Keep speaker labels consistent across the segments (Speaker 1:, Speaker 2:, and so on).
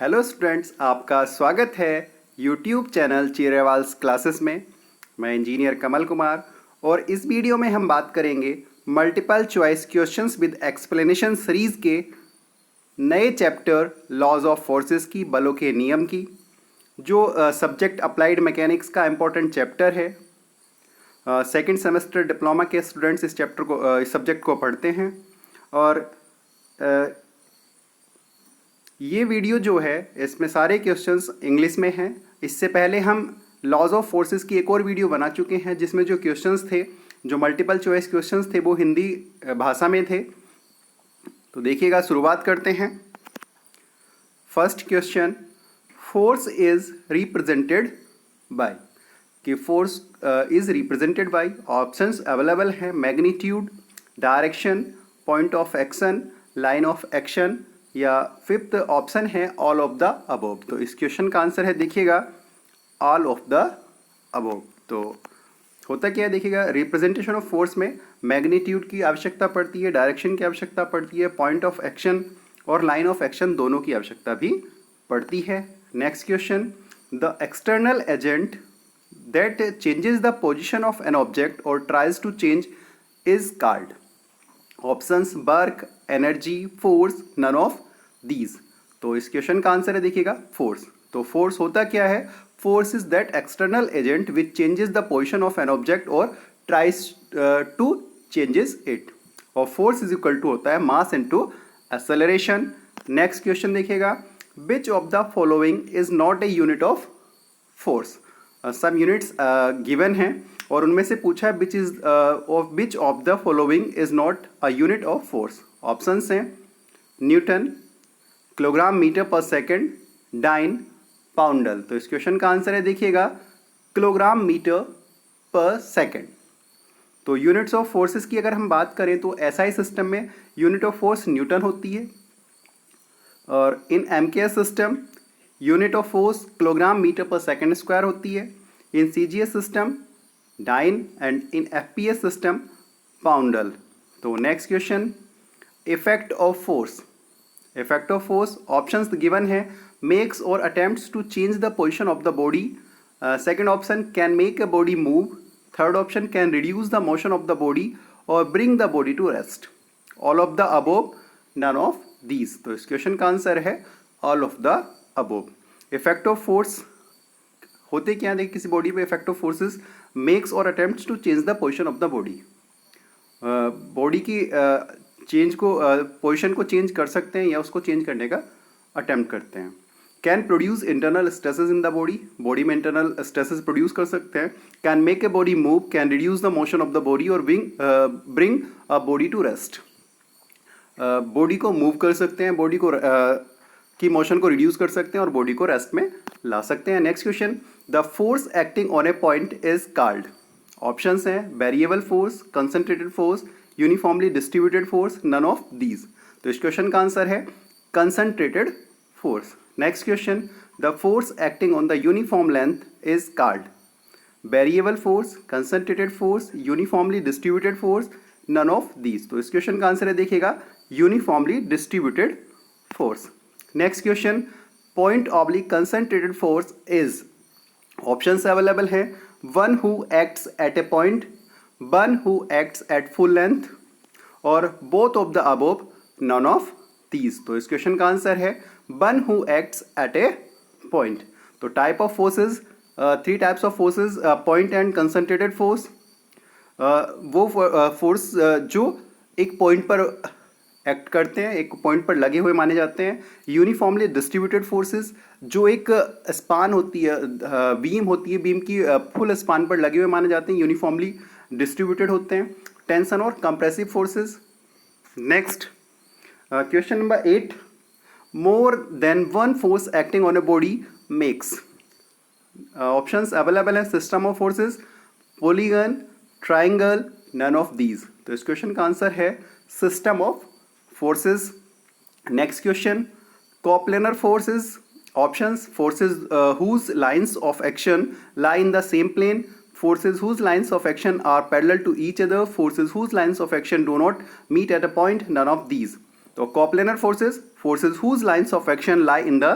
Speaker 1: Hello students, आपका स्वागत है यूट्यूब चैनल चीरेवाल्स क्लासेस में। मैं इंजीनियर कमल कुमार और इस वीडियो में हम बात करेंगे multiple choice questions with explanation series के नए चैप्टर लॉज ऑफ फोर्सेस की, बलों के नियम की, जो सब्जेक्ट अप्लाइड मैकेनिक्स का इम्पोर्टेंट चैप्टर है। सेकंड सेमेस्टर डिप्लोमा के स्टूडेंट्स इस चैप्टर को इस सब्जेक्ट को पढ़ते हैं। और ये वीडियो जो है इसमें सारे क्वेश्चंस इंग्लिश में हैं। इससे पहले हम लॉज ऑफ फोर्सेस की एक और वीडियो बना चुके हैं जिसमें जो क्वेश्चंस थे, जो मल्टीपल चॉइस क्वेश्चंस थे, वो हिंदी भाषा में थे। तो देखिएगा, शुरुआत करते हैं। First question, force is represented by. कि force is represented by, options available हैं magnitude, direction, point of action, line of action, या फिफ्थ ऑप्शन है ऑल ऑफ द अबोव। तो इस क्वेश्चन का आंसर है, देखिएगा, ऑल ऑफ द अबोव। तो होता क्या है, देखिएगा, रिप्रेजेंटेशन ऑफ फोर्स में मैग्नीट्यूड की आवश्यकता पड़ती है, डायरेक्शन की आवश्यकता पड़ती है, पॉइंट ऑफ एक्शन और लाइन ऑफ एक्शन दोनों की आवश्यकता भी पड़ती है। Next question, the external agent that changes the position of an object और tries to change is called. Options work, energy, force, none of these. तो इस क्वेश्चन का आंसर है, देखिएगा, फोर्स। तो फोर्स होता क्या है? Force is that external agent which changes the position of an object और ट्राइज टू चेंजेस इट। और फोर्स इज इक्वल टू होता है mass into acceleration. Next question देखिएगा, which of the following is not a unit of force. Some units given हैं और उनमें से पूछा है which of the following is not a unit of force. Options हैं newton, kilogram metre per second, dine, poundal. तो इस question का आंसर है, देखिएगा, किलोग्राम मीटर पर सेकंड। तो यूनिट्स ऑफ फोर्सेस की अगर हम बात करें तो एसआई सिस्टम में यूनिट ऑफ फोर्स न्यूटन होती है, और in MKS system unit of force kilogram metre per second square होती है। In CGS system dyne and in FPS system poundal. तो next question, effect of force. Effect of force, options given है makes और attempts to change the position of the body. Second option, can make a body move. Third option, can reduce the motion of the body और bring the body to rest. All of the above, none of these. तो इस question का answer है all of the above. Effect of force होते क्या, देखिए, किसी body पे इफेक्ट ऑफ फोर्सेस मेक्स और attempts to change the position of the body. Body की चेंज को पोजिशन को चेंज कर सकते हैं या उसको चेंज करने का अटेम्प्ट करते हैं। Can produce internal stresses in the body, body में इंटरनल स्ट्रेसेस प्रोड्यूस कर सकते हैं। Can make a body move, can reduce the motion of the body और bring a body to rest. Body को मूव कर सकते हैं, बॉडी को की मोशन को रिड्यूस कर सकते हैं और बॉडी को रेस्ट में ला सकते हैं। Next question, the force acting on a point is called. Options हैं variable force, concentrated force, uniformly distributed force, none of these. तो इस क्वेश्चन का आंसर है concentrated force. Next question, the force acting on the uniform length is called variable force, concentrated force, uniformly distributed force, none of these. तो इस question का answer है, देखिएगा, uniformly distributed force. Next question, point oblique concentrated force is. Options available हैं one who acts at a point, one who acts at full length, और both of the above, none of these. तो इस question का answer है one who acts at a point. तो type of forces, three types of forces, point and concentrated force. वो force जो एक point पर एक्ट करते हैं, एक पॉइंट पर लगे हुए माने जाते हैं। यूनिफॉर्मली डिस्ट्रीब्यूटेड फोर्सेस, जो एक स्पान होती है, बीम होती है, बीम की फुल स्पान पर लगे हुए माने जाते हैं, यूनिफॉर्मली डिस्ट्रीब्यूटेड होते हैं। टेंशन और compressive forces. Next question number 8, more than one force acting on a body makes. Options available हैं system of forces, polygon, triangle, none of these. तो इस क्वेश्चन का आंसर है system of forces. Next question, coplanar forces. Options, forces whose lines of action lie in the same plane, forces whose lines of action are parallel to each other, forces whose lines of action do not meet at a point, none of these. तो coplanar forces, forces whose lines of action lie in the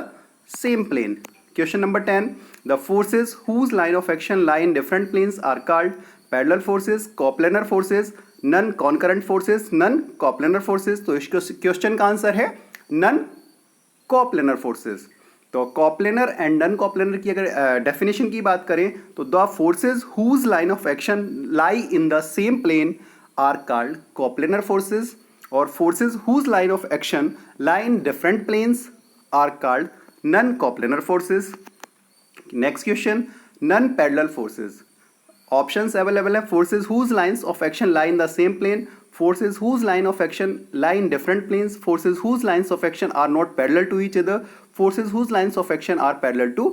Speaker 1: same plane. Question number 10. The forces whose line of action lie in different planes are called parallel forces, coplanar forces, non-concurrent forces, non-coplanar forces. तो इस question का answer है none coplanar forces. तो कॉप्लेनर and none कॉप्लेनर की अगर definition की बात करें तो the forces whose line of action lie in the same plane are called coplanar forces, और forces whose line of action lie in different planes are called non coplanar forces. Next question, non parallel forces. Options available है. Forces whose lines of action lie in the same plane, forces whose line of action lie in different planes, forces whose lines of action are not parallel to each other, forces whose lines of action are parallel to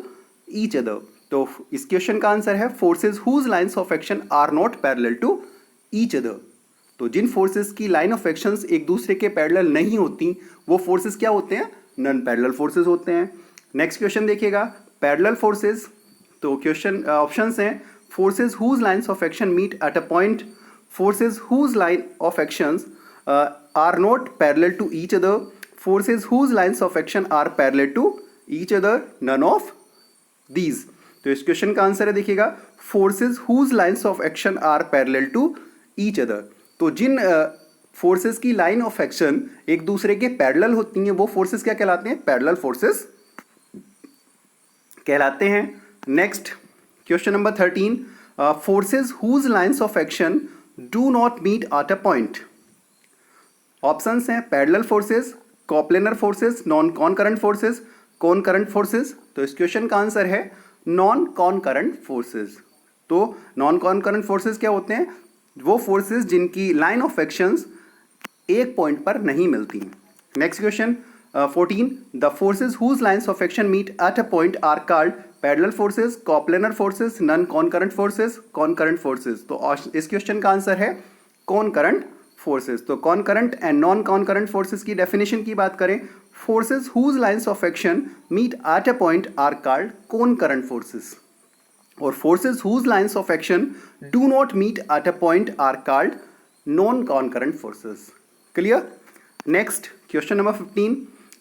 Speaker 1: each other. तो इस question का answer है forces whose lines of action are not parallel to each other. तो जिन forces की line of actions एक दूसरे के parallel नहीं होती वो फोर्सेस क्या होते हैं? नन पैरेलल फोर्सेस होते हैं. नेक्स्ट क्वेश्चन देखिएगा, पैरेलल फोर्सेस. तो क्वेश्चन ऑप्शंस हैं forces whose lines of action meet at a point, forces whose line of actions are not parallel to each other, forces whose lines of action are parallel to each other, none of these. तो इस question का answer है देखिएगा forces whose lines of action are parallel to each other. तो जिन forces की line of action एक दूसरे के पैरेलल होती हैं वो फोर्सेस क्या कहलाते हैं? पैरेलल फोर्सेस कहलाते हैं. Next question number 13. Forces whose lines of action do not meet at a point. Options हैं parallel forces, coplanar forces, non concurrent forces, concurrent forces. तो इस क्वेश्चन का आंसर है नॉन कॉनकरेंट फोर्सेस. तो non concurrent forces क्या होते हैं? वो फोर्सेस जिनकी लाइन ऑफ एक्शंस एक पॉइंट पर नहीं मिलती. Next question 14. The forces whose lines of action meet at a point are called parallel forces, coplanar forces, non concurrent forces, concurrent forces. तो इस क्वेश्चन का आंसर है कॉनकरेंट फोर्सेस. तो concurrent and non concurrent forces की definition की बात करें, forces whose lines of action meet at a point are called concurrent forces, और forces whose lines of action do not meet at a point are called non concurrent forces. Clear? Next question number 15.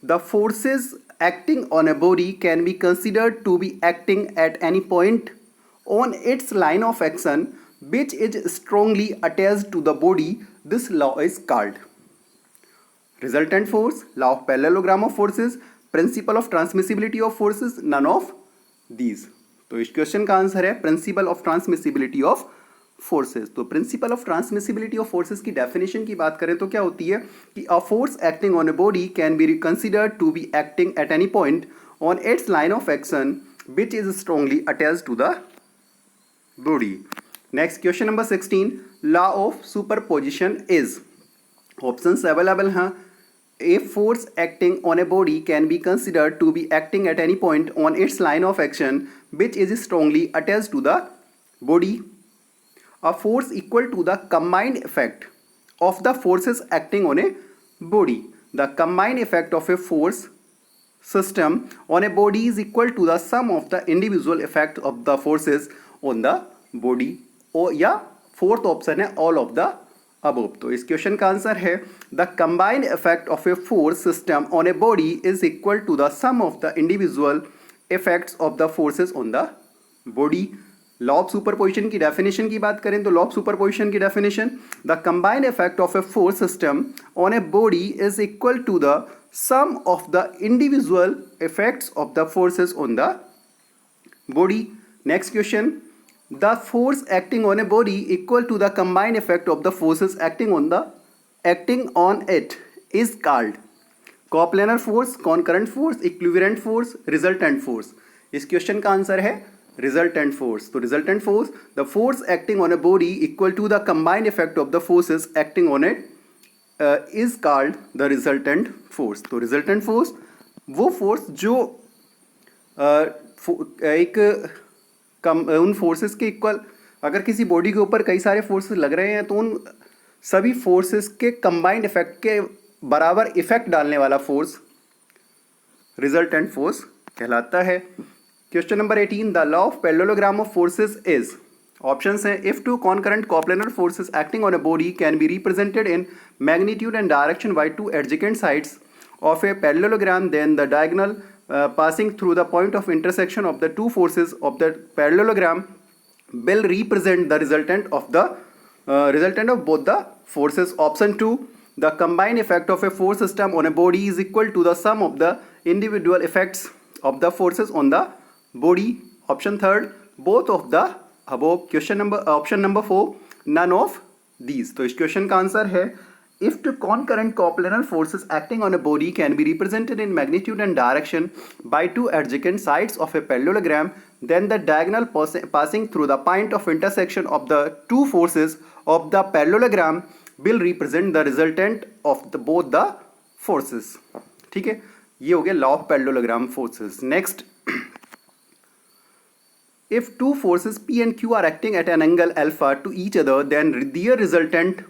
Speaker 1: The forces acting on a body can be considered to be acting at any point on its line of action which is strongly attached to the body. This law is called resultant force, law of parallelogram of forces, principle of transmissibility of forces, none of these. तो इस question का answer है principle of transmissibility of forces. तो principle of transmissibility of forces की definition की बात करें तो क्या होती है कि a force acting on a body can be considered to be acting at any point on its line of action which is strongly attached to the body. Next question number 16. Law of superposition is. Options available हैं. A force acting on a body can be considered to be acting at any point on its line of action which is strongly attached to the body. A force equal to the combined effect of the forces acting on a body. The combined effect of a force system on a body is equal to the sum of the individual effect of the forces on the body. और या fourth option है all of the above. तो इस question का answer है the combined effect of a force system on a body is equal to the sum of the individual effects of the forces on the body. Law of superposition की definition की बात करें तो law of superposition की definition, the combined effect of a force system on a body is equal to the sum of the individual effects of the forces on the body. Next question, the force acting on a body equal to the combined effect of the forces acting on it is called coplanar force, concurrent force, equivalent force, resultant force. इस question का answer है resultant force. तो resultant force, the force acting on a body equal to the combined effect of the forces acting on it is called the resultant force. तो resultant force वो force जो एक उन forces के equal, अगर किसी body के ऊपर कई सारे फोर्सेस लग रहे हैं तो उन सभी फोर्सेस के कंबाइंड इफेक्ट के बराबर इफेक्ट डालने वाला फोर्स रिजल्टेंट फोर्स कहलाता है. Question number 18. The law of parallelogram of forces is. Options हैं if two concurrent coplanar forces acting on a body can be represented in magnitude and direction by two adjacent sides of a parallelogram then the diagonal passing through the point of intersection of the two forces of the parallelogram will represent the resultant of both the forces. Option 2, the combined effect of a force system on a body is equal to the sum of the individual effects of the forces on the body. Option 3, both of the above. Option number 4, none of these. तो इस question का answer है if two concurrent coplanar forces acting on a body can be represented in magnitude and direction by two adjacent sides of a parallelogram, then the diagonal passing through the point of intersection of the two forces of the parallelogram will represent the resultant of both the forces. ठीक है, ये हो गया law of parallelogram forces. Next, if two forces P and Q are acting at an angle alpha to each other, then their resultant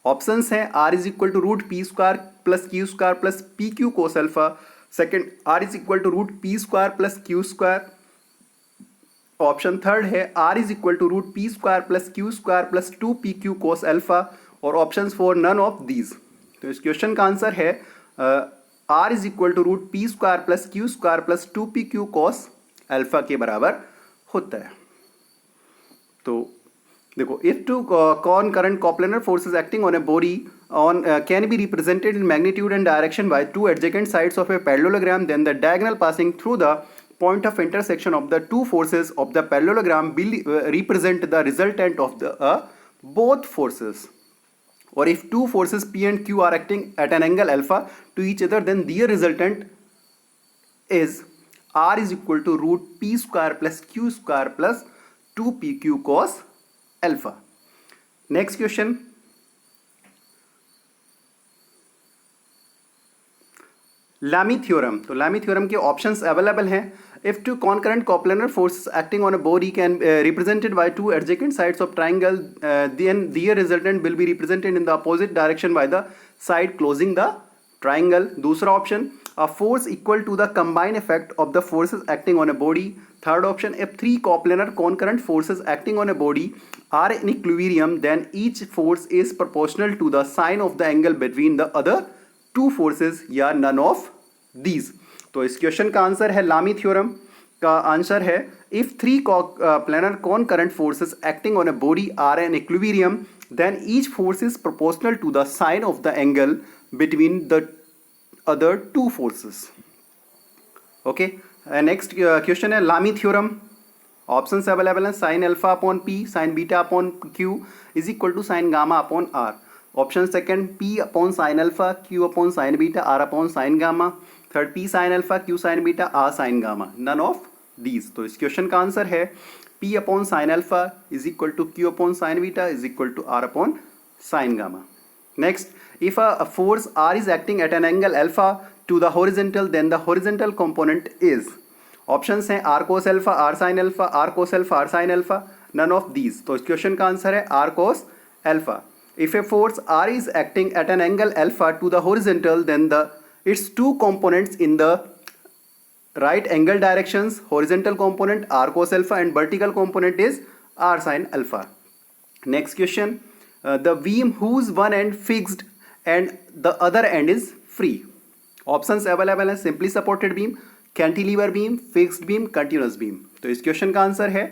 Speaker 1: options हैं R is equal to root P square plus Q square plus P Q cos alpha. Second, R is equal to root P square plus Q square. Option third है R is equal to root P square plus Q square plus two P Q cos alpha. और option 4, none of these. तो इस question का answer है R is equal to root P square plus Q square plus two P Q cos alpha के बराबर होता है. तो देखो, if two concurrent coplanar forces acting on a body can be represented in magnitude and direction by two adjacent sides of a parallelogram, then the diagonal passing through the point of intersection of the two forces of the parallelogram will represent the resultant of the both forces. Or if two forces P and Q are acting at an angle alpha to each other, then their resultant is R is equal to root P square plus Q square plus 2PQ cos alpha. Next question. लामी theorem. तो लामी theorem के options available हैं. If two concurrent coplanar forces acting on a body can represented by two adjacent sides of triangle, then their resultant will be represented in the opposite direction by the side closing the triangle. दूसरा option, a force equal to the combined effect of the forces acting on a body. Third option, if three coplanar concurrent forces acting on a body are in equilibrium, then each force is proportional to the sine of the angle between the other two forces, या none of these. तो इस question का answer है Lami theorem का answer है if three coplanar concurrent forces acting on a body are in equilibrium, then each force is proportional to the sine of the angle between the other two forces. Okay. Next question है Lami theorem. Options available हैं. Sine alpha upon P, sine beta upon Q is equal to sine gamma upon R. Option second, P upon sine alpha, Q upon sine beta, R upon sine gamma. Third, P sine alpha, Q sine beta, R sine gamma. None of these. तो इस question का answer है P upon sine alpha is equal to Q upon sine beta is equal to R upon sine gamma. Next, if a force R is acting at an angle alpha to the horizontal, then the horizontal component is. Options हैं R cos alpha, R sin alpha, R cos alpha, R sin alpha. None of these. तो इस question का answer है R cos alpha. If a force R is acting at an angle alpha to the horizontal, then its two components in the right angle directions, horizontal component R cos alpha and vertical component is R sin alpha. Next question, the beam whose one end fixed and the other end is free. Options available हैं. Simply supported beam, cantilever beam, fixed beam, continuous beam. तो इस question का answer है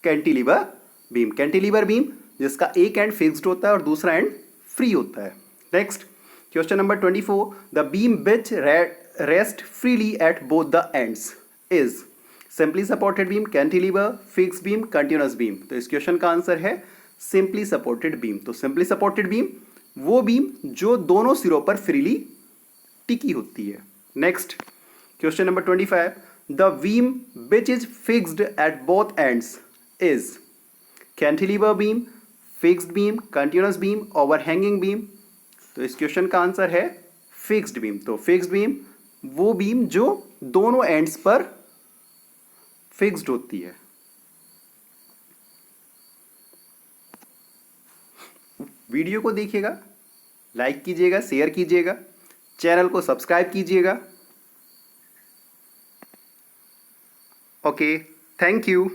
Speaker 1: cantilever beam. Cantilever beam जिसका एक and fixed होता है और दूसरा एंड फ्री होता है. Next question number 24, the beam which rest freely at both the ends is. Simply supported beam, cantilever, fixed beam, continuous beam. तो इस क्वेश्चन का आंसर है सिंपली सपोर्टेड बीम. तो सिंपली सपोर्टेड बीम वो beam जो दोनों सिरों पर फ्रीली टिकी होती है. Next question number 25, the beam which is fixed at both ends is. Cantilever beam, fixed beam, continuous beam, overhanging beam. तो इस क्वेश्चन का आंसर है फिक्स्ड बीम. तो फिक्स्ड बीम वो बीम जो दोनों एंड्स पर फिक्स्ड होती है. वीडियो को देखिएगा, लाइक कीजिएगा, शेयर कीजिएगा, चैनल को सब्सक्राइब कीजिएगा. Okay, thank you.